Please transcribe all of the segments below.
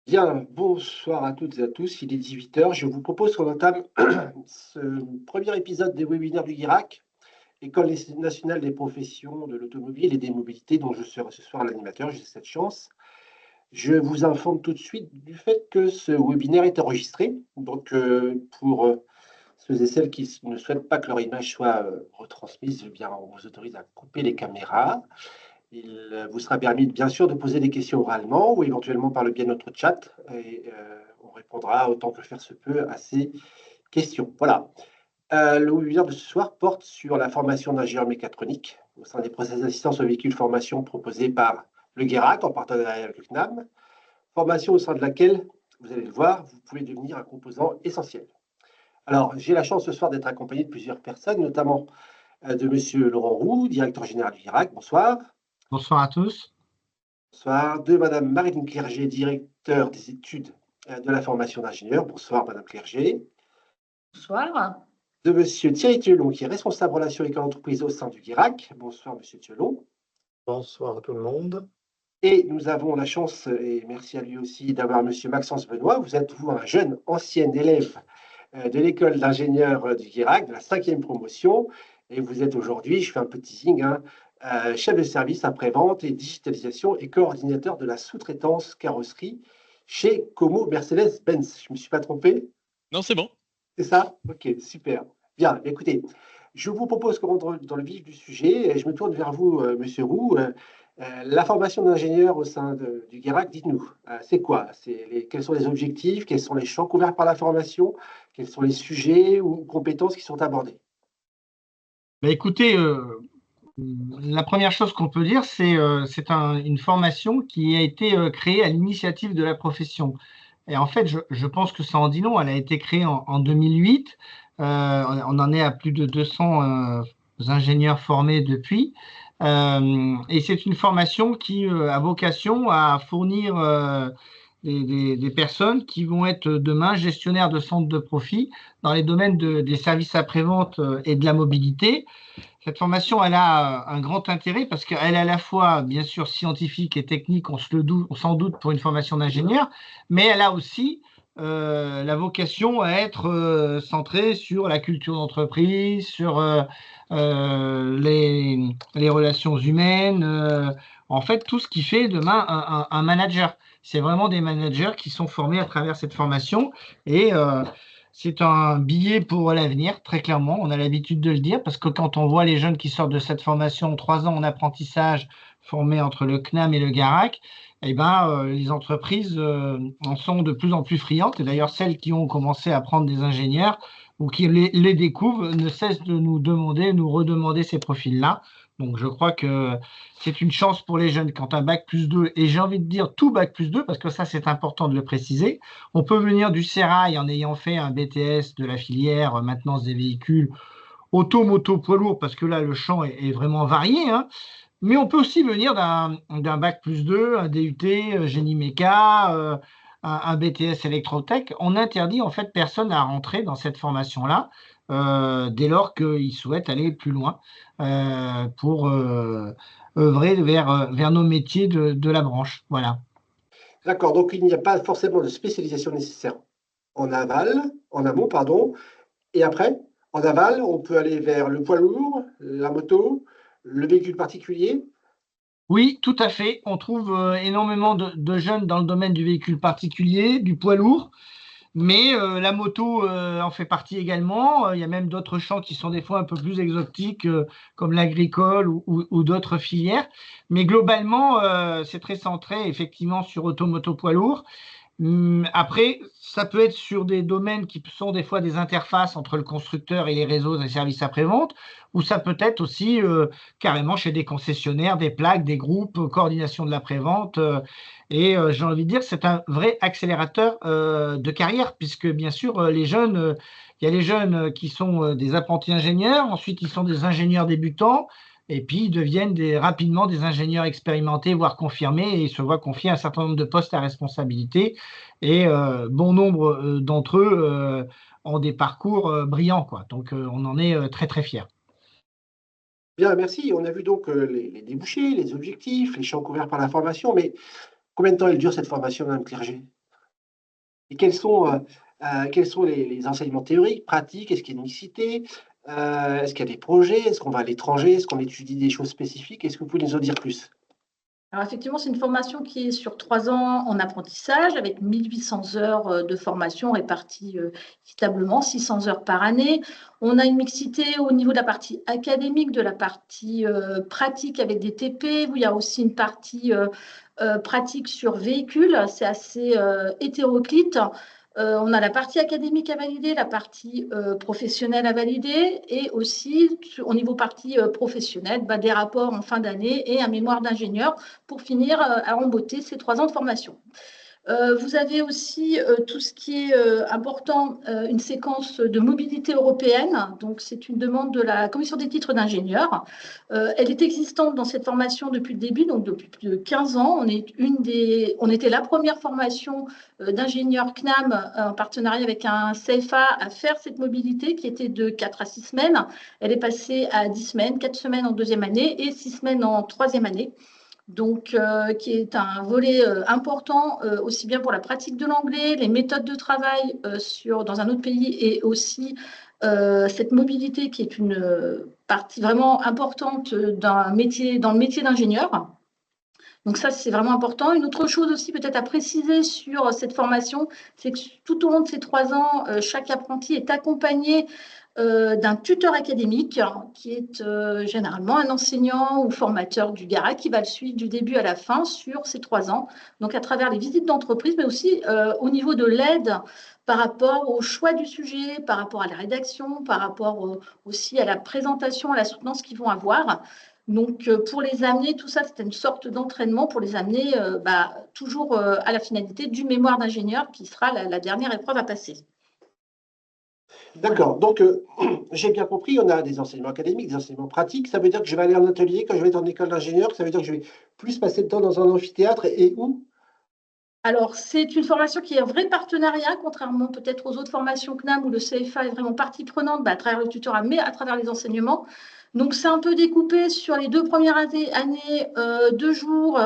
Bien, bonsoir à toutes et à tous. Il est 18 heures. Je vous propose qu'on entame ce premier épisode des webinaires du GIRAC, École nationale des professions de l'automobile et des mobilités, dont je serai ce soir l'animateur. J'ai cette chance. Je vous informe tout de suite du fait que ce webinaire est enregistré. Donc, pour ceux et celles qui ne souhaitent pas que leur image soit retransmise, eh bien, on vous autorise à couper les caméras. Il vous sera permis, bien sûr, de poser des questions oralement ou éventuellement par le biais de notre chat. Et on répondra autant que faire se peut à ces questions. Voilà. Le webinaire de ce soir porte sur la formation d'ingénieur mécatronique au sein des process d'assistance aux véhicules formation proposée par le GERAC en partenariat avec le CNAM. Formation au sein de laquelle, vous allez le voir, vous pouvez devenir un composant essentiel. Alors, j'ai la chance ce soir d'être accompagné de plusieurs personnes, notamment de Monsieur Laurent Roux, directeur général du GERAC. Bonsoir. Bonsoir à tous. Bonsoir. De Madame Marine Clerget, directeur des études de la formation d'ingénieur. Bonsoir, Madame Clerget. Bonsoir. De Monsieur Thierry Thielon, qui est responsable relations avec l'entreprise au sein du GIRAC. Bonsoir, Monsieur Thielon. Bonsoir à tout le monde. Et nous avons la chance, et merci à lui aussi, d'avoir Monsieur Maxence Benoît. Vous êtes, vous, un jeune ancien élève de l'école d'ingénieurs du GIRAC, de la 5e promotion. Et vous êtes aujourd'hui, je fais un petit teasing, chef de service après-vente et digitalisation et coordinateur de la sous-traitance carrosserie chez Como Mercedes-Benz. Je ne me suis pas trompé? Non, c'est bon. C'est ça? Ok, super. Bien, écoutez, je vous propose qu'on rentre dans le vif du sujet. Et je me tourne vers vous, Monsieur Roux. La formation d'ingénieur au sein du GIRAC, dites-nous, c'est quoi? Quels sont les objectifs? Quels sont les champs couverts par la formation? Quels sont les sujets ou compétences qui sont abordés? Écoutez, la première chose qu'on peut dire, c'est une formation qui a été créée à l'initiative de la profession. Et en fait, je pense que ça en dit long. Elle a été créée en 2008. On en est à plus de 200 ingénieurs formés depuis. Et c'est une formation qui a vocation à fournir des personnes qui vont être demain gestionnaires de centres de profit dans les domaines des services après-vente et de la mobilité. Cette formation, elle a un grand intérêt parce qu'elle est à la fois, bien sûr, scientifique et technique, on s'en doute pour une formation d'ingénieur, mais elle a aussi la vocation à être centrée sur la culture d'entreprise, sur les relations humaines, en fait, tout ce qui fait demain un manager. C'est vraiment des managers qui sont formés à travers cette formation et c'est un billet pour l'avenir, très clairement. On a l'habitude de le dire parce que quand on voit les jeunes qui sortent de cette formation, 3 ans en apprentissage formés entre le CNAM et le GARAC, eh ben, les entreprises en sont de plus en plus friandes. Et d'ailleurs, celles qui ont commencé à prendre des ingénieurs ou qui les découvrent ne cessent de nous demander, nous redemander ces profils-là. Donc, je crois que c'est une chance pour les jeunes quand un bac+2, et j'ai envie de dire tout bac+2, parce que ça, c'est important de le préciser. On peut venir du sérail en ayant fait un BTS de la filière maintenance des véhicules, auto, moto, poids lourd, parce que là, le champ est vraiment varié, hein. Mais on peut aussi venir d'un bac+2, un DUT, génie méca, un BTS électrotech. On interdit en fait personne à rentrer dans cette formation-là dès lors qu'ils souhaitent aller plus loin pour œuvrer vers nos métiers de la branche. Voilà. D'accord, donc il n'y a pas forcément de spécialisation nécessaire en aval, en amont, pardon. Et après, en aval, on peut aller vers le poids lourd, la moto, le véhicule particulier. Oui, tout à fait. On trouve énormément de jeunes dans le domaine du véhicule particulier, du poids lourd. Mais la moto en fait partie également. Il y a même d'autres champs qui sont des fois un peu plus exotiques, comme l'agricole ou d'autres filières. Mais globalement, c'est très centré effectivement sur automoto poids lourd. Après, ça peut être sur des domaines qui sont des fois des interfaces entre le constructeur et les réseaux des services après-vente, ou ça peut être aussi carrément chez des concessionnaires, des plaques, des groupes, coordination de l'après-vente. Et j'ai envie de dire que c'est un vrai accélérateur de carrière, puisque bien sûr, les jeunes, il y a les jeunes qui sont des apprentis ingénieurs, ensuite ils sont des ingénieurs débutants, et puis ils deviennent rapidement des ingénieurs expérimentés, voire confirmés, et ils se voient confier un certain nombre de postes à responsabilité. Et bon nombre d'entre eux ont des parcours brillants, quoi. Donc on en est très très fiers. Bien, merci. On a vu donc les débouchés, les objectifs, les champs couverts par la formation, mais combien de temps elle dure cette formation, Madame Clerget? Et quels sont les enseignements théoriques, pratiques? Est-ce qu'il y a une mixité? Est-ce qu'il y a des projets? Est-ce qu'on va à l'étranger? Est-ce qu'on étudie des choses spécifiques? Est-ce que vous pouvez nous en dire plus? Alors effectivement, c'est une formation qui est sur 3 ans en apprentissage, avec 1800 heures de formation réparties équitablement, 600 heures par année. On a une mixité au niveau de la partie académique, de la partie pratique avec des TP, où il y a aussi une partie pratique sur véhicule. C'est assez hétéroclite. On a la partie académique à valider, la partie professionnelle à valider et aussi au niveau partie professionnelle, des rapports en fin d'année et un mémoire d'ingénieur pour finir à emboîter ces 3 ans de formation. Vous avez aussi tout ce qui est important, une séquence de mobilité européenne. Donc, c'est une demande de la Commission des titres d'ingénieur. Elle est existante dans cette formation depuis le début, donc depuis plus de 15 ans. On était la première formation d'ingénieur CNAM en partenariat avec un CFA à faire cette mobilité qui était de 4 à 6 semaines. Elle est passée à 10 semaines, 4 semaines en deuxième année et 6 semaines en troisième année. Donc, qui est un volet important aussi bien pour la pratique de l'anglais, les méthodes de travail dans un autre pays et aussi cette mobilité qui est une partie vraiment importante dans le métier d'ingénieur. Donc ça, c'est vraiment important. Une autre chose aussi peut-être à préciser sur cette formation, c'est que tout au long de ces 3 ans, chaque apprenti est accompagné d'un tuteur académique qui est généralement un enseignant ou formateur du GARAC qui va le suivre du début à la fin sur ces 3 ans. Donc à travers les visites d'entreprise, mais aussi au niveau de l'aide par rapport au choix du sujet, par rapport à la rédaction, par rapport aussi à la présentation, à la soutenance qu'ils vont avoir. Donc, pour les amener, tout ça, c'est une sorte d'entraînement pour les amener toujours à la finalité du mémoire d'ingénieur qui sera la dernière épreuve à passer. D'accord. Donc, j'ai bien compris, on a des enseignements académiques, des enseignements pratiques. Ça veut dire que je vais aller en atelier quand je vais être en école d'ingénieur. Ça veut dire que je vais plus passer de temps dans un amphithéâtre et où? Alors, c'est une formation qui est un vrai partenariat, contrairement peut-être aux autres formations CNAM où le CFA est vraiment partie prenante à travers le tutorat, mais à travers les enseignements. Donc, c'est un peu découpé sur les 2 premières années, 2 jours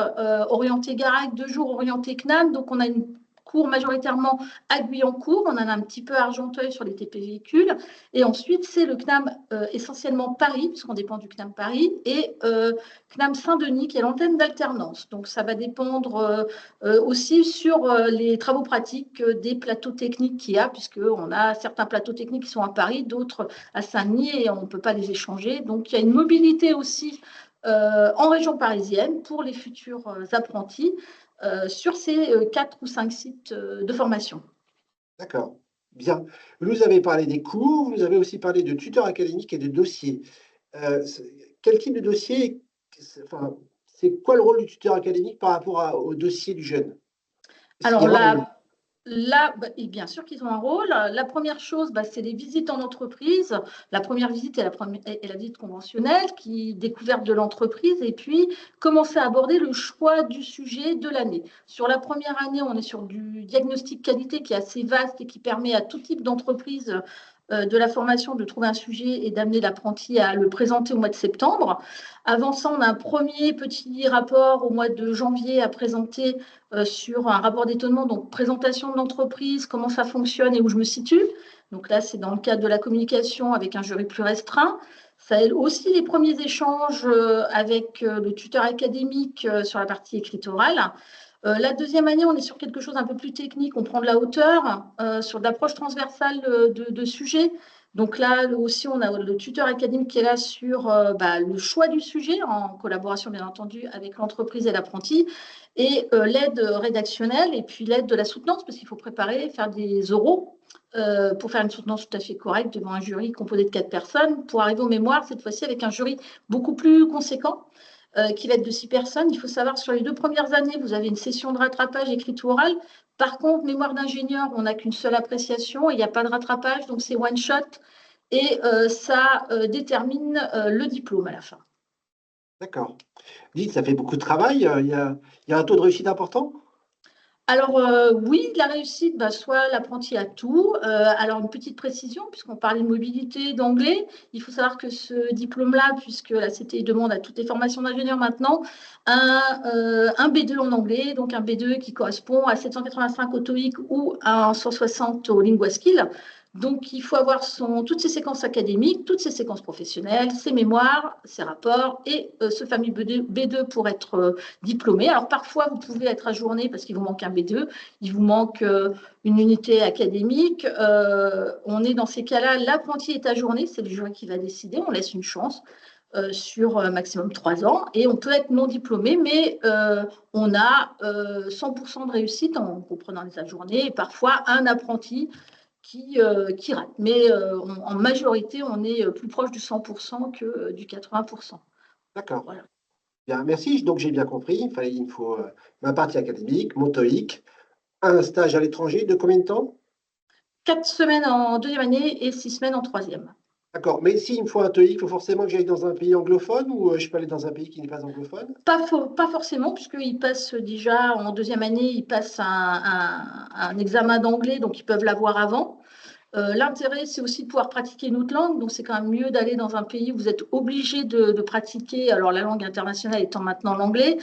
orientés GARAC, 2 jours orientés CNAM. Donc, on a une cours majoritairement à Guyancourt, on en a un petit peu à Argenteuil sur les TP véhicules. Et ensuite, c'est le CNAM essentiellement Paris, puisqu'on dépend du CNAM Paris, et CNAM Saint-Denis, qui est l'antenne d'alternance. Donc, ça va dépendre aussi sur les travaux pratiques des plateaux techniques qu'il y a, puisqu'on a certains plateaux techniques qui sont à Paris, d'autres à Saint-Denis, et on ne peut pas les échanger. Donc, il y a une mobilité aussi en région parisienne pour les futurs apprentis sur ces 4 ou 5 sites de formation. D'accord. Bien. Vous nous avez parlé des cours, vous nous avez aussi parlé de tuteurs académiques et de dossiers. Quel type de dossier, enfin, c'est quoi le rôle du tuteur académique par rapport au dossier du jeune? Alors là, et bien sûr qu'ils ont un rôle. La première chose, c'est les visites en entreprise. La première visite est la visite conventionnelle, qui découverte de l'entreprise, et puis commencer à aborder le choix du sujet de l'année. Sur la première année, on est sur du diagnostic qualité qui est assez vaste et qui permet à tout type d'entreprise de la formation de trouver un sujet et d'amener l'apprenti à le présenter au mois de septembre. Avant ça, on a un premier petit rapport au mois de janvier à présenter sur un rapport d'étonnement, donc présentation de l'entreprise, comment ça fonctionne et où je me situe. Donc là, c'est dans le cadre de la communication avec un jury plus restreint. Ça aide aussi les premiers échanges avec le tuteur académique sur la partie écrite orale. La deuxième année, on est sur quelque chose un peu plus technique, on prend de la hauteur sur de l'approche transversale de sujets. Donc là aussi, on a le tuteur académique qui est là sur le choix du sujet, en collaboration bien entendu avec l'entreprise et l'apprenti, et l'aide rédactionnelle et puis l'aide de la soutenance, parce qu'il faut préparer, faire des oraux pour faire une soutenance tout à fait correcte devant un jury composé de 4 personnes, pour arriver au mémoire, cette fois-ci avec un jury beaucoup plus conséquent, qui va être de 6 personnes. Il faut savoir, sur les 2 premières années, vous avez une session de rattrapage écriture orale. Par contre, mémoire d'ingénieur, on n'a qu'une seule appréciation et il n'y a pas de rattrapage, donc c'est one shot et ça détermine le diplôme à la fin. D'accord. Dites, ça fait beaucoup de travail. Il y a un taux de réussite important? Alors, oui, la réussite, bah, soit l'apprenti a tout. Alors, une petite précision, puisqu'on parlait de mobilité, d'anglais, il faut savoir que ce diplôme-là, puisque la CTI demande à toutes les formations d'ingénieurs maintenant, un B2 en anglais, donc un B2 qui correspond à 785 au TOEIC ou à 160 au LinguaSkill. Donc, il faut avoir toutes ses séquences académiques, toutes ses séquences professionnelles, ses mémoires, ses rapports et ce fameux B2 pour être diplômé. Alors, parfois, vous pouvez être ajourné parce qu'il vous manque un B2, il vous manque une unité académique. On est dans ces cas-là, l'apprenti est ajourné, c'est le jury qui va décider, on laisse une chance. Sur maximum 3 ans et on peut être non diplômé, mais on a 100% de réussite en comprenant les ajournés et parfois un apprenti qui rate. Mais en majorité, on est plus proche du 100% que du 80%. D'accord. Voilà. Bien, merci. Donc, j'ai bien compris. Il me faut ma partie académique, mon TOEIC, un stage à l'étranger de combien de temps? 4 semaines en deuxième année et 6 semaines en troisième. D'accord. Mais s'il me faut un TOEIC, il faut forcément que j'aille dans un pays anglophone ou je peux aller dans un pays qui n'est pas anglophone? Pas forcément, puisqu'ils passent déjà en deuxième année, ils passent un examen d'anglais, donc ils peuvent l'avoir avant. L'intérêt, c'est aussi de pouvoir pratiquer une autre langue, donc c'est quand même mieux d'aller dans un pays où vous êtes obligé de pratiquer, alors la langue internationale étant maintenant l'anglais.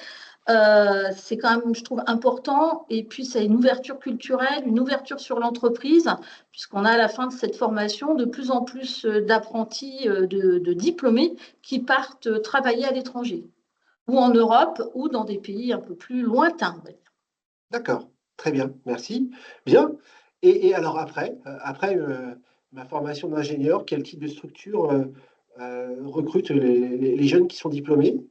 C'est quand même, je trouve, important. Et puis, c'est une ouverture culturelle, une ouverture sur l'entreprise, puisqu'on a à la fin de cette formation de plus en plus d'apprentis, de diplômés qui partent travailler à l'étranger, ou en Europe, ou dans des pays un peu plus lointains. D'accord. Très bien. Merci. Bien. Et alors après ma formation d'ingénieur, quel type de structure recrute les jeunes qui sont diplômés?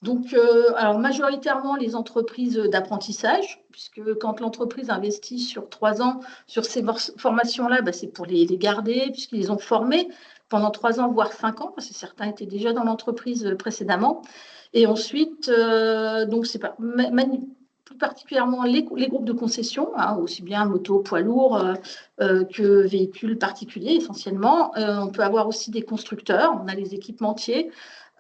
Donc, alors majoritairement les entreprises d'apprentissage, puisque quand l'entreprise investit sur 3 ans sur ces formations-là, bah, c'est pour les garder, puisqu'ils les ont formés pendant 3 ans, voire 5 ans, parce que certains étaient déjà dans l'entreprise précédemment. Et ensuite, donc c'est pas plus particulièrement les groupes de concession, hein, aussi bien moto, poids lourd que véhicules particuliers essentiellement. On peut avoir aussi des constructeurs, on a les équipementiers.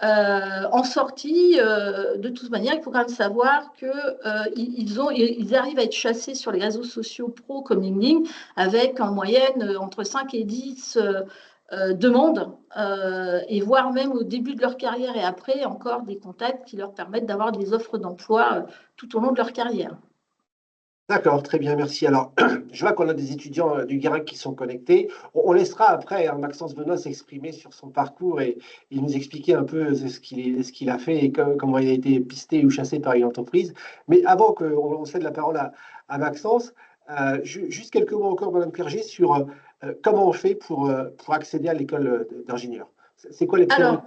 En sortie, de toute manière, il faut quand même savoir qu'ils arrivent à être chassés sur les réseaux sociaux pro comme LinkedIn avec en moyenne entre 5 et 10 demandes et voire même au début de leur carrière et après encore des contacts qui leur permettent d'avoir des offres d'emploi tout au long de leur carrière. D'accord, très bien, merci. Alors, je vois qu'on a des étudiants du Guérac qui sont connectés. On laissera après Maxence Benoît s'exprimer sur son parcours et nous expliquer un peu ce qu'il a fait et comment il a été pisté ou chassé par une entreprise. Mais avant qu'on cède la parole à Maxence, juste quelques mots encore, Madame Clerget, sur comment on fait pour accéder à l'école d'ingénieur. C'est quoi les prérequis? Alors,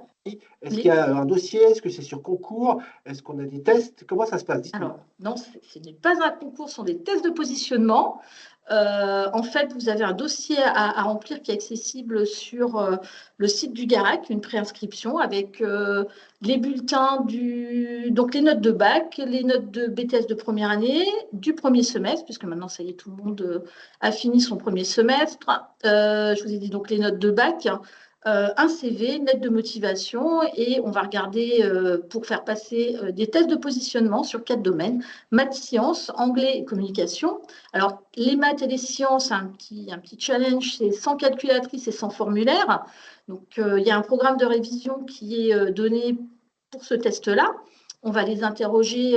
Est-ce qu'il y a un dossier? Est-ce que c'est sur concours? Est-ce qu'on a des tests? Comment ça se passe? Dites-nous. alors, non, ce n'est pas un concours, ce sont des tests de positionnement. En fait, vous avez un dossier à remplir qui est accessible sur le site du Garac, une préinscription avec les bulletins donc les notes de bac, les notes de BTS de première année, du premier semestre, puisque maintenant, ça y est, tout le monde a fini son premier semestre. Je vous ai dit donc les notes de bac. Un CV, une lettre de motivation et on va regarder pour faire passer des tests de positionnement sur 4 domaines, maths, sciences, anglais et communication. Alors, les maths et les sciences, un petit challenge, c'est sans calculatrice et sans formulaire. Donc, il y a un programme de révision qui est donné pour ce test-là. On va les interroger.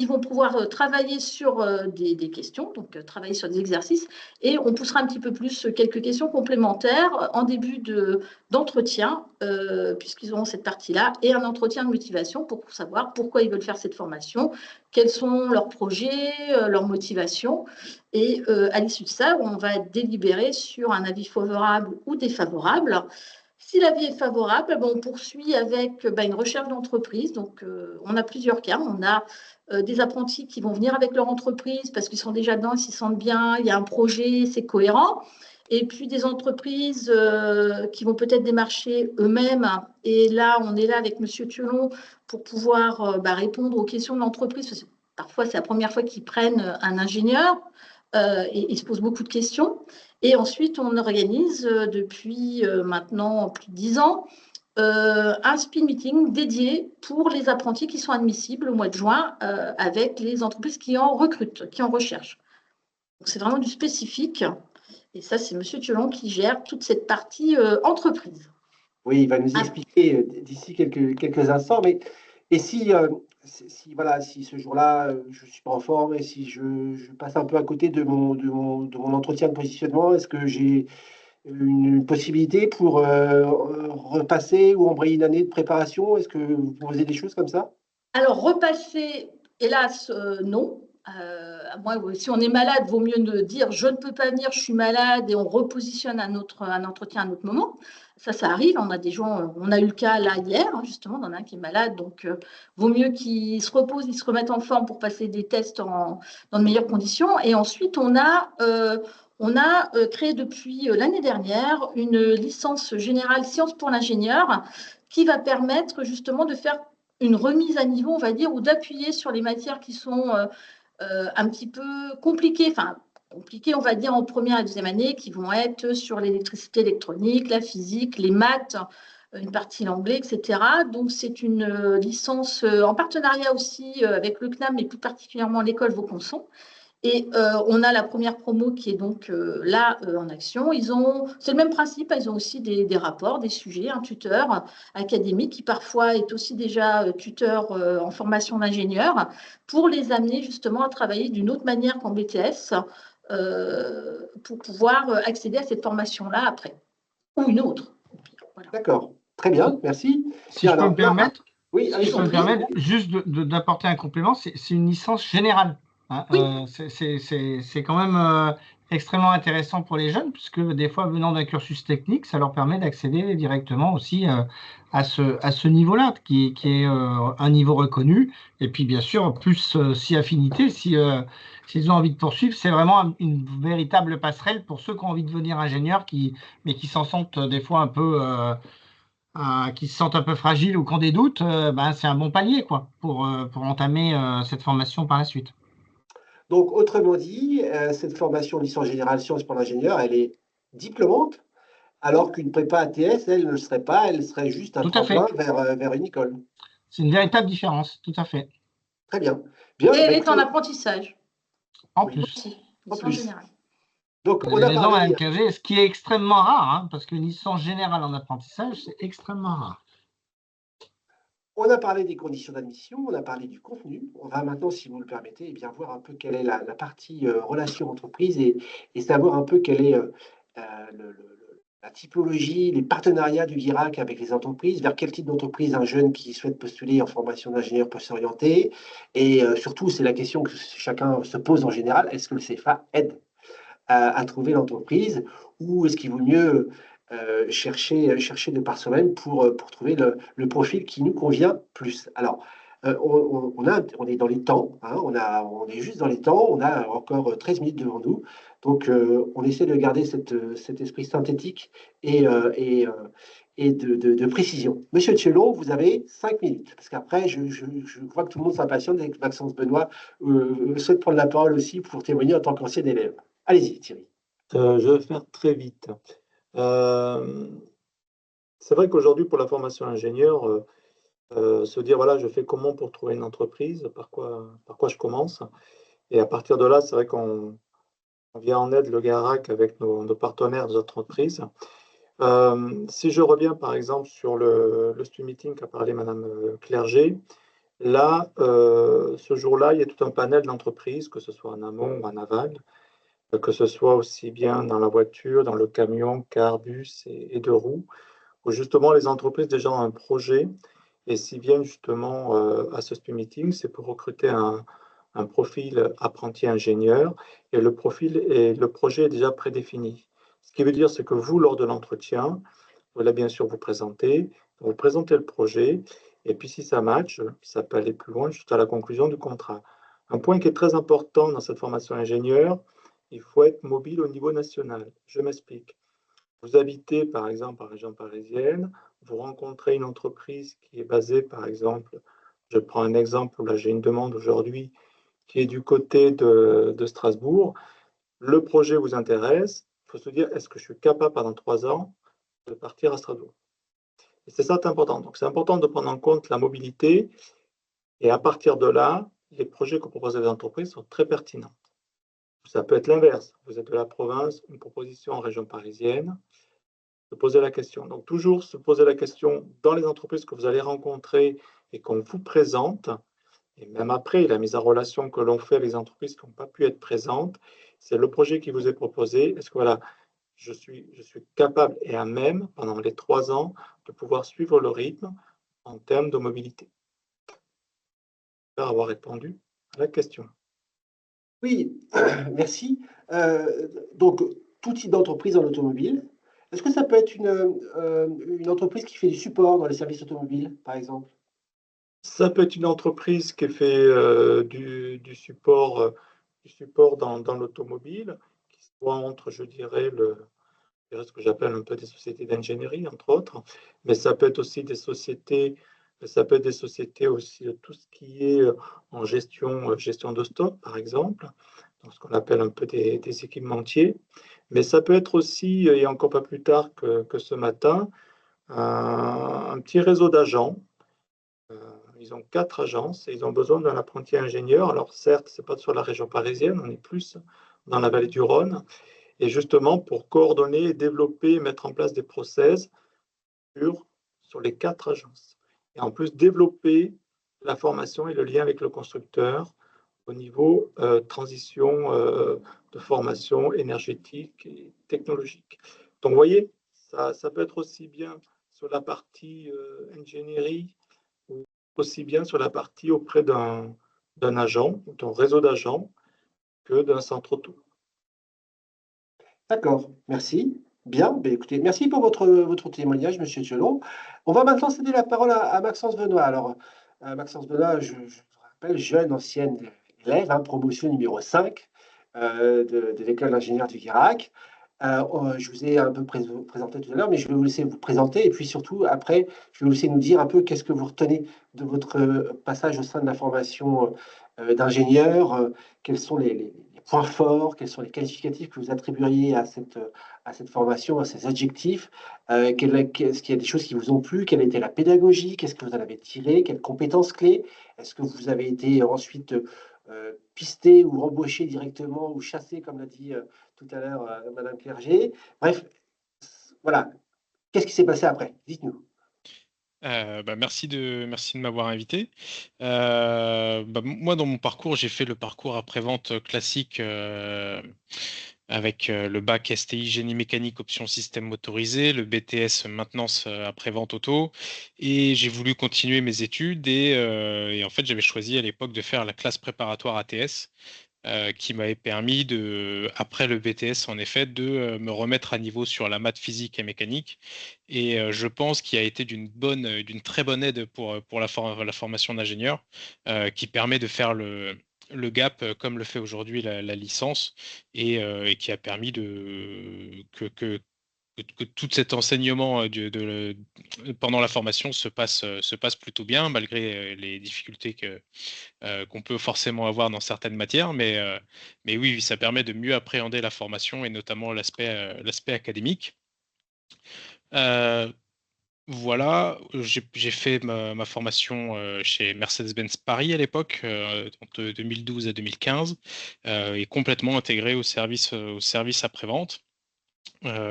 Ils vont pouvoir travailler sur des questions, donc travailler sur des exercices, et on poussera un petit peu plus quelques questions complémentaires en début d'entretien, puisqu'ils auront cette partie-là, et un entretien de motivation pour savoir pourquoi ils veulent faire cette formation, quels sont leurs projets, leurs motivations. Et à l'issue de ça, on va délibérer sur un avis favorable ou défavorable. Si l'avis est favorable, on poursuit avec une recherche d'entreprise. Donc, on a plusieurs cas. On a des apprentis qui vont venir avec leur entreprise parce qu'ils sont déjà dedans, ils s'y sentent bien, il y a un projet, c'est cohérent. Et puis des entreprises qui vont peut-être démarcher eux-mêmes. Et là, on est là avec Monsieur Thiolon pour pouvoir répondre aux questions de l'entreprise. Parfois, c'est la première fois qu'ils prennent un ingénieur et ils se posent beaucoup de questions. Et ensuite, on organise depuis maintenant plus de 10 ans un speed meeting dédié pour les apprentis qui sont admissibles au mois de juin avec les entreprises qui en recrutent, qui en recherchent. C'est vraiment du spécifique. Et ça, c'est M. Thiolon qui gère toute cette partie entreprise. Oui, il va nous expliquer d'ici quelques instants. Mais et voilà, si ce jour-là, je ne suis pas en forme et si je passe un peu à côté de mon entretien de positionnement, est-ce que j'ai une possibilité pour repasser ou embrayer une année de préparation? Est-ce que vous proposez des choses comme ça? Alors, repasser, hélas, non. Moi, si on est malade, vaut mieux ne dire je ne peux pas venir, je suis malade et on repositionne un entretien à un autre moment. Ça arrive. On a des gens, on a eu le cas là hier, justement, on en a un qui est malade. Donc, vaut mieux qu'il se repose, il se remette en forme pour passer des tests dans de meilleures conditions. Et ensuite, on a créé depuis l'année dernière une licence générale sciences pour l'ingénieur qui va permettre justement de faire une remise à niveau, on va dire, ou d'appuyer sur les matières qui sont un petit peu compliquées, on va dire, en première et deuxième année, qui vont être sur l'électricité électronique, la physique, les maths, une partie l'anglais, etc. Donc, c'est une licence en partenariat aussi avec le CNAM, mais plus particulièrement l'école Vaucanson. Et on a la première promo qui est donc là en action. C'est le même principe, ils ont aussi des rapports, des sujets, un tuteur académique qui parfois est aussi déjà tuteur en formation d'ingénieur pour les amener justement à travailler d'une autre manière qu'en BTS pour pouvoir accéder à cette formation-là après, ou une autre. Voilà. D'accord, très bien, merci. Si je peux me permettre, oui, si je peux me permettre juste d'apporter un complément, c'est une licence générale. Hein, oui. C'est quand même extrêmement intéressant pour les jeunes, puisque des fois, venant d'un cursus technique, ça leur permet d'accéder directement aussi à ce niveau-là, qui est un niveau reconnu. Et puis, bien sûr, plus si affinité, s'ils ont envie de poursuivre, c'est vraiment une véritable passerelle pour ceux qui ont envie de devenir ingénieurs, mais qui s'en sentent des fois un peu... qui se sentent un peu fragiles ou qui ont des doutes, c'est un bon palier quoi, pour entamer cette formation par la suite. Donc, autrement dit, cette formation licence générale sciences pour l'ingénieur, elle est diplômante, alors qu'une prépa ATS, elle ne le serait pas, elle serait juste un tremplin vers une école. C'est une véritable différence, tout à fait. Très bien. Bien, et elle est en apprentissage. En plus. Aussi, licence générale. Donc, on a parlé... MKG, ce qui est extrêmement rare, parce qu'une licence générale en apprentissage, c'est extrêmement rare. On a parlé des conditions d'admission, on a parlé du contenu. On va maintenant, si vous le permettez, bien voir un peu quelle est la partie relation entreprise et savoir un peu quelle est la typologie, les partenariats du GIRAC avec les entreprises, vers quel type d'entreprise un jeune qui souhaite postuler en formation d'ingénieur peut s'orienter. Et surtout, c'est la question que chacun se pose en général, est-ce que le CFA aide à trouver l'entreprise ou est-ce qu'il vaut mieux chercher de par soi-même pour trouver le profil qui nous convient plus. Alors, on est dans les temps, hein, on est juste dans les temps, on a encore 13 minutes devant nous, donc on essaie de garder cet esprit synthétique et de précision. Monsieur Thiolon, vous avez 5 minutes, parce qu'après, je vois que tout le monde s'impatiente et que Maxence Benoît souhaite prendre la parole aussi pour témoigner en tant qu'ancien élève. Allez-y, Thierry. Je vais faire très vite. C'est vrai qu'aujourd'hui, pour la formation ingénieur, se dire, voilà, je fais comment pour trouver une entreprise, par quoi je commence. Et à partir de là, c'est vrai qu'on vient en aide le GARAC avec nos partenaires des entreprises. Si je reviens par exemple sur le STU Meeting qu'a parlé Madame Clerget, là, ce jour-là, il y a tout un panel d'entreprises, que ce soit en amont ou en aval, que ce soit aussi bien dans la voiture, dans le camion, car, bus et deux roues, où justement les entreprises déjà ont un projet et s'ils viennent justement à ce STU Meeting, c'est pour recruter un profil apprenti ingénieur et le projet est déjà prédéfini. Ce qui veut dire, c'est que vous, lors de l'entretien, vous allez bien sûr vous présentez le projet et puis si ça match, ça peut aller plus loin jusqu'à la conclusion du contrat. Un point qui est très important dans cette formation ingénieur, il faut être mobile au niveau national. Je m'explique. Vous habitez, par exemple, en région parisienne, vous rencontrez une entreprise qui est basée, par exemple, je prends un exemple, là j'ai une demande aujourd'hui qui est du côté de Strasbourg. Le projet vous intéresse, il faut se dire, est-ce que je suis capable pendant 3 ans de partir à Strasbourg? Et c'est ça qui est important. Donc, c'est important de prendre en compte la mobilité. Et à partir de là, les projets que proposent les entreprises sont très pertinents. Ça peut être l'inverse. Vous êtes de la province, une proposition en région parisienne, se poser la question. Donc, toujours se poser la question dans les entreprises que vous allez rencontrer et qu'on vous présente, et même après, la mise en relation que l'on fait avec les entreprises qui n'ont pas pu être présentes, c'est le projet qui vous est proposé. Est-ce que voilà, je suis capable et à même, pendant les 3 ans, de pouvoir suivre le rythme en termes de mobilité? J'espère avoir répondu à la question. Oui, merci. Donc, tout type d'entreprise en automobile. Est-ce que ça peut être une entreprise qui fait du support dans les services automobiles, par exemple? Ça peut être une entreprise qui fait du support dans l'automobile, qui soit entre, je dirais, ce que j'appelle un peu des sociétés d'ingénierie, entre autres, mais ça peut être aussi des sociétés, aussi de tout ce qui est en gestion de stock, par exemple, donc ce qu'on appelle un peu des équipementiers. Mais ça peut être aussi, et encore pas plus tard que ce matin, un petit réseau d'agents. Ils ont 4 agences et ils ont besoin d'un apprenti ingénieur. Alors certes, ce n'est pas sur la région parisienne, on est plus dans la vallée du Rhône. Et justement, pour coordonner, développer, mettre en place des process sur les 4 agences. Et en plus, développer la formation et le lien avec le constructeur au niveau transition de formation énergétique et technologique. Donc, vous voyez, ça peut être aussi bien sur la partie ingénierie, ou aussi bien sur la partie auprès d'un agent, d'un réseau d'agents, que d'un centre auto. D'accord, merci. Bien, ben écoutez, merci pour votre témoignage, Monsieur Tchelon. On va maintenant céder la parole à Maxence Benoît. Alors, Maxence Benoît, je vous rappelle, jeune ancienne élève, hein, promotion numéro 5 de l'école d'ingénieur du Guirac. Je vous ai un peu présenté tout à l'heure, mais je vais vous laisser vous présenter et puis surtout, après, je vais vous laisser nous dire un peu qu'est-ce que vous retenez de votre passage au sein de la formation d'ingénieur, quels sont les points forts, quels sont les qualificatifs que vous attribueriez à cette formation, à ces adjectifs, est-ce qu'il y a des choses qui vous ont plu, quelle était la pédagogie, qu'est-ce que vous en avez tiré, quelles compétences clés, est-ce que vous avez été ensuite pisté ou embauché directement ou chassé, comme l'a dit tout à l'heure Madame Clerget. Bref, voilà. Qu'est-ce qui s'est passé après? Dites-nous. Merci de m'avoir invité. Moi, dans mon parcours, j'ai fait le parcours après-vente classique avec le bac STI génie mécanique option système motorisé, le BTS maintenance après-vente auto, et j'ai voulu continuer mes études et en fait j'avais choisi à l'époque de faire la classe préparatoire ATS. Qui m'avait permis après le BTS, en effet, de me remettre à niveau sur la maths physique et mécanique. Et je pense qu'il a été d'une très bonne aide pour la formation d'ingénieur, qui permet de faire le gap comme le fait aujourd'hui la licence et qui a permis que tout cet enseignement pendant la formation se passe plutôt bien, malgré les difficultés qu'on peut forcément avoir dans certaines matières. Mais oui, ça permet de mieux appréhender la formation et notamment l'aspect académique. Voilà, j'ai fait ma formation chez Mercedes-Benz Paris à l'époque, entre 2012 à 2015, et complètement intégré au service après-vente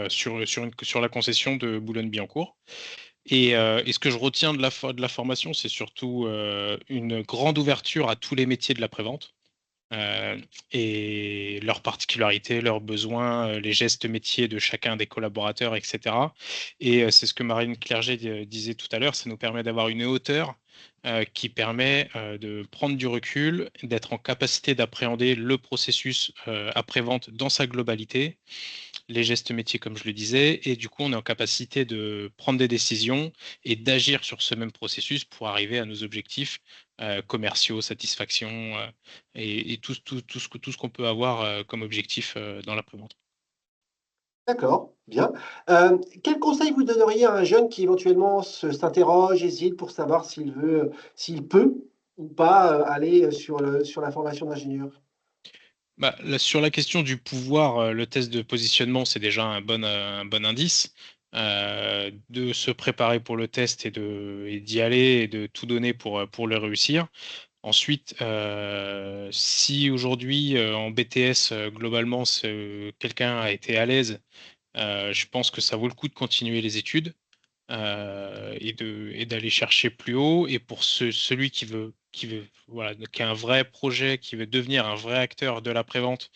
sur la concession de Boulogne-Billancourt. Et ce que je retiens de la formation, c'est surtout une grande ouverture à tous les métiers de l'après-vente. Et leurs particularités, leurs besoins, les gestes métiers de chacun des collaborateurs, etc. Et c'est ce que Marine Clerget disait tout à l'heure, ça nous permet d'avoir une hauteur qui permet de prendre du recul, d'être en capacité d'appréhender le processus après-vente dans sa globalité, les gestes métiers, comme je le disais, et du coup, on est en capacité de prendre des décisions et d'agir sur ce même processus pour arriver à nos objectifs commerciaux, satisfaction et tout ce qu'on peut avoir comme objectif dans l'après-vente. D'accord, bien. Quel conseil vous donneriez à un jeune qui éventuellement s'interroge, hésite pour savoir s'il peut ou pas aller sur la formation d'ingénieur? Sur la question du pouvoir, le test de positionnement, c'est déjà un bon indice. de se préparer pour le test et d'y aller et de tout donner pour le réussir. Ensuite, si aujourd'hui en BTS, globalement, quelqu'un a été à l'aise, je pense que ça vaut le coup de continuer les études et d'aller chercher plus haut. Et pour celui voilà, qui a un vrai projet, qui veut devenir un vrai acteur de la prévente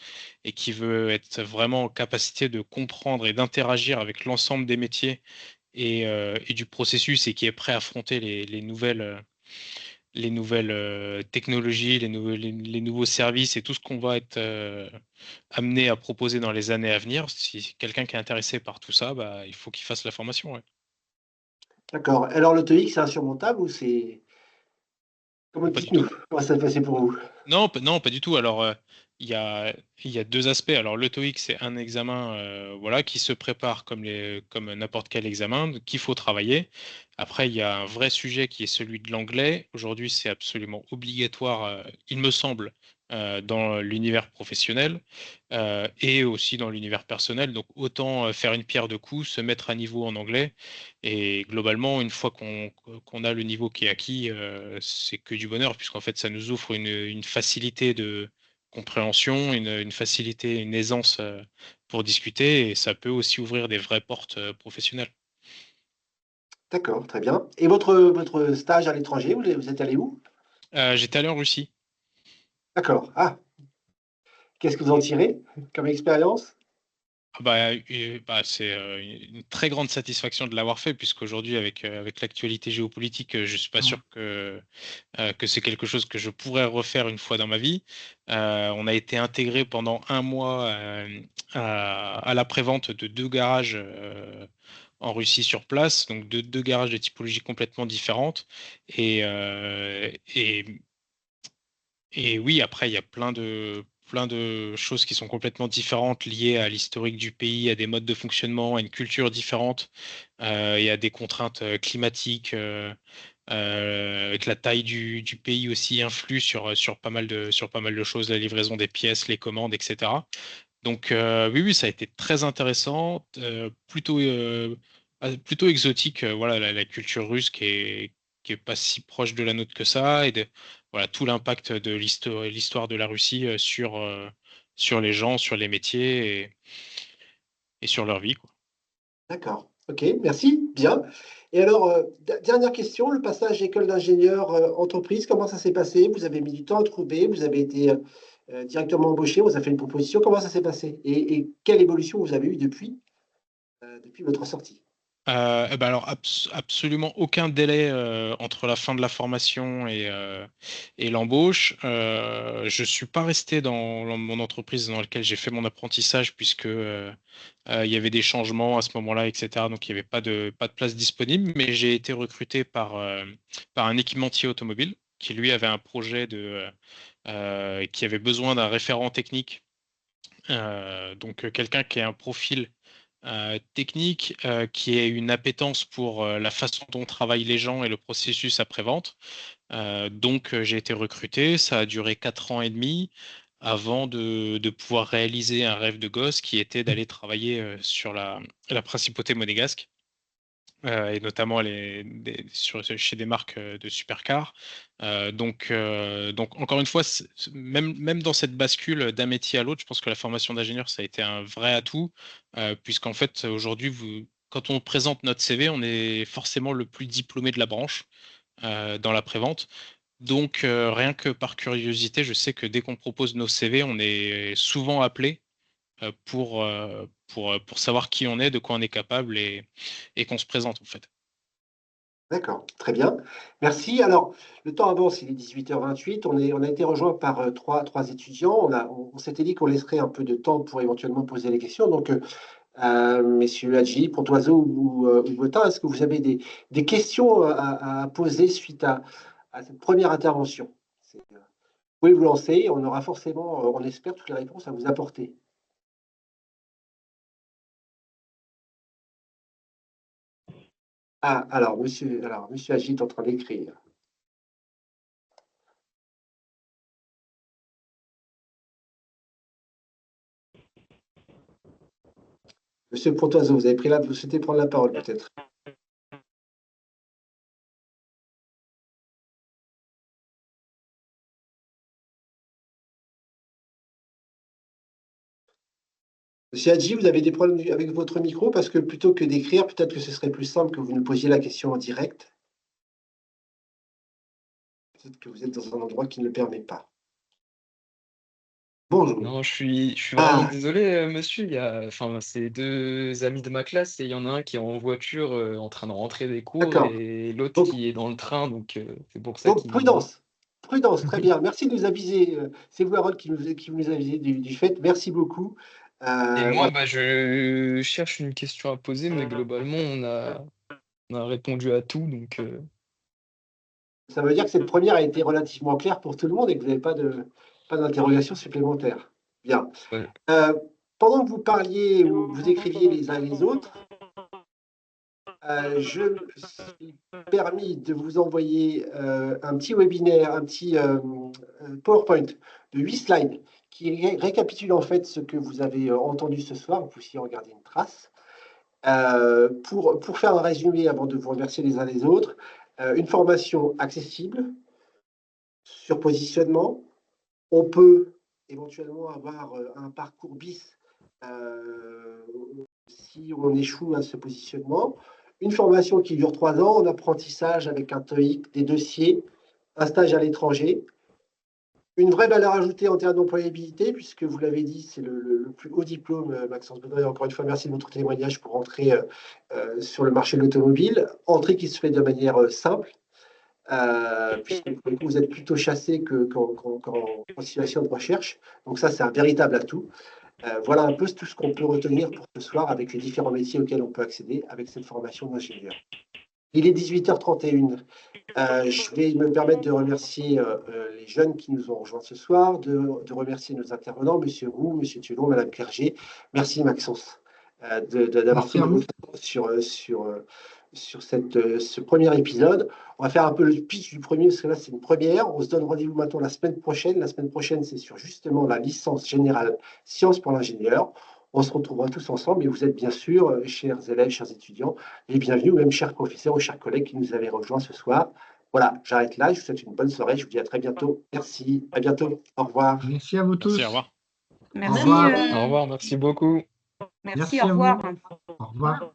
et qui veut être vraiment en capacité de comprendre et d'interagir avec l'ensemble des métiers et du processus et qui est prêt à affronter les nouvelles technologies, les nouveaux services et tout ce qu'on va être amené à proposer dans les années à venir. Si quelqu'un qui est intéressé par tout ça, bah, il faut qu'il fasse la formation. Ouais. D'accord. Alors, le TOEIC, c'est insurmontable ou c'est... Comment Pas du tout. dites-nous? Comment ça s'est passé pour vous? Non, non, pas du tout. Alors, il y a, il y a deux aspects. Alors, le TOEIC, c'est un examen voilà, qui se prépare comme n'importe quel examen, qu'il faut travailler. Après, il y a un vrai sujet qui est celui de l'anglais. Aujourd'hui, c'est absolument obligatoire, il me semble, dans l'univers professionnel et aussi dans l'univers personnel. Donc, autant faire une pierre de coups, se mettre à niveau en anglais. Et globalement, une fois qu'on a le niveau qui est acquis, c'est que du bonheur, puisqu'en fait, ça nous offre une facilité de compréhension, une facilité, une aisance pour discuter, et ça peut aussi ouvrir des vraies portes professionnelles. D'accord, très bien. Et votre stage à l'étranger, vous êtes allé où? J'étais allé en Russie. D'accord. Ah, qu'est-ce que vous en tirez comme expérience? Ah bah, bah, c'est une très grande satisfaction de l'avoir fait, puisqu'aujourd'hui, avec l'actualité géopolitique, je suis pas sûr que c'est quelque chose que je pourrais refaire une fois dans ma vie. On a été intégré pendant un mois à la prévente de deux garages en Russie sur place, donc deux garages de typologie complètement différentes. Et, euh, et, et oui, après, il y a plein de choses qui sont complètement différentes liées à l'historique du pays, à des modes de fonctionnement, à une culture différente, et à des contraintes climatiques. Avec la taille du pays aussi influe sur pas mal de choses, la livraison des pièces, les commandes, etc. Donc oui, oui, ça a été très intéressant, plutôt exotique, voilà, la culture russe qui est pas si proche de la nôtre que ça, et voilà, tout l'impact de l'histoire de la Russie sur les gens, sur les métiers et sur leur vie, quoi. D'accord. Ok, merci. Bien. Et alors, dernière question, le passage école d'ingénieur entreprise, comment ça s'est passé? Vous avez mis du temps à trouver, vous avez été directement embauché, vous avez fait une proposition, comment ça s'est passé? Et quelle évolution vous avez eue depuis votre sortie? Eh ben alors absolument aucun délai entre la fin de la formation et l'embauche. Je suis pas resté dans mon entreprise dans laquelle j'ai fait mon apprentissage puisque il y avait des changements à ce moment-là, etc. Donc il n'y avait pas de place disponible, mais j'ai été recruté par un équipementier automobile qui lui avait un projet qui avait besoin d'un référent technique. Donc quelqu'un qui a un profil technique, qui ait une appétence pour la façon dont travaillent les gens et le processus après-vente. Donc j'ai été recruté, ça a duré 4 ans et demi avant de pouvoir réaliser un rêve de gosse qui était d'aller travailler sur la principauté monégasque. Et notamment chez des marques de supercars. Donc, encore une fois, même dans cette bascule d'un métier à l'autre, je pense que la formation d'ingénieur, ça a été un vrai atout, puisqu'en fait, aujourd'hui, quand on présente notre CV, on est forcément le plus diplômé de la branche dans la prévente. Donc, rien que par curiosité, je sais que dès qu'on propose nos CV, on est souvent appelé pour savoir qui on est, de quoi on est capable et qu'on se présente, en fait. D'accord, très bien. Merci. Alors, le temps avance, il est 18h28. On a été rejoint par trois étudiants. On s'était dit qu'on laisserait un peu de temps pour éventuellement poser les questions. Donc, messieurs Hadji, Pontoiseau ou Botin, est-ce que vous avez des questions à poser suite à cette première intervention? Vous pouvez vous lancer. On aura forcément, on espère, toutes les réponses à vous apporter. Ah, monsieur Hadji est en train d'écrire. Monsieur Pontoiseau, vous souhaitez prendre la parole peut-être? Monsieur Hadji, vous avez des problèmes avec votre micro parce que plutôt que d'écrire, peut-être que ce serait plus simple que vous nous posiez la question en direct. Peut-être que vous êtes dans un endroit qui ne le permet pas. Bonjour. Non, je suis vraiment désolé, monsieur. C'est deux amis de ma classe et il y en a un qui est en voiture en train de rentrer des cours D'accord. et l'autre Donc- qui est dans le train, donc c'est pour ça Donc, qu'il... prudence, très bien. Merci de nous aviser. C'est vous, Harold, qui nous avisez du fait. Merci beaucoup. Et moi, Voilà. bah, je cherche une question à poser, mais globalement, on a répondu à tout, donc Ça veut dire que cette première a été relativement claire pour tout le monde et que vous n'avez pas d'interrogation supplémentaire. Bien. ouais. Pendant que vous parliez ou vous écriviez les uns les autres, je me suis permis de vous envoyer un petit webinaire, un petit PowerPoint de 8 slides qui récapitule en fait ce que vous avez entendu ce soir. Vous pouvez y regarder une trace. Pour faire un résumé avant de vous remercier les uns les autres, une formation accessible sur positionnement. On peut éventuellement avoir un parcours bis si on échoue à ce positionnement. Une formation qui dure 3 ans en apprentissage avec un TOEIC, des dossiers, un stage à l'étranger. Une vraie valeur ajoutée en termes d'employabilité, puisque vous l'avez dit, c'est le plus haut diplôme, Maxence Baudry. Encore une fois, merci de votre témoignage pour entrer sur le marché de l'automobile. Entrée qui se fait de manière simple, puisque vous êtes plutôt chassé qu'en situation de recherche. Donc ça, c'est un véritable atout. Voilà un peu tout ce qu'on peut retenir pour ce soir avec les différents métiers auxquels on peut accéder avec cette formation d'ingénieur. Il est 18h31. Je vais me permettre de remercier les jeunes qui nous ont rejoints ce soir, de remercier nos intervenants, M. Roux, M. Tulon, Mme Clerget. Merci Maxence d'avoir pris sur ce premier épisode. On va faire un peu le pitch du premier, parce que là, c'est une première. On se donne rendez-vous maintenant la semaine prochaine. La semaine prochaine, c'est sur justement la licence générale sciences pour l'ingénieur. On se retrouvera tous ensemble et vous êtes bien sûr, chers élèves, chers étudiants, les bienvenus, ou même chers professeurs ou chers collègues qui nous avaient rejoints ce soir. Voilà, j'arrête là. Je vous souhaite une bonne soirée. Je vous dis à très bientôt. Merci. À bientôt. Au revoir. Merci à vous tous. Merci, au revoir. Merci, revoir. Au revoir, merci beaucoup. merci, à au vous. revoir. Au revoir.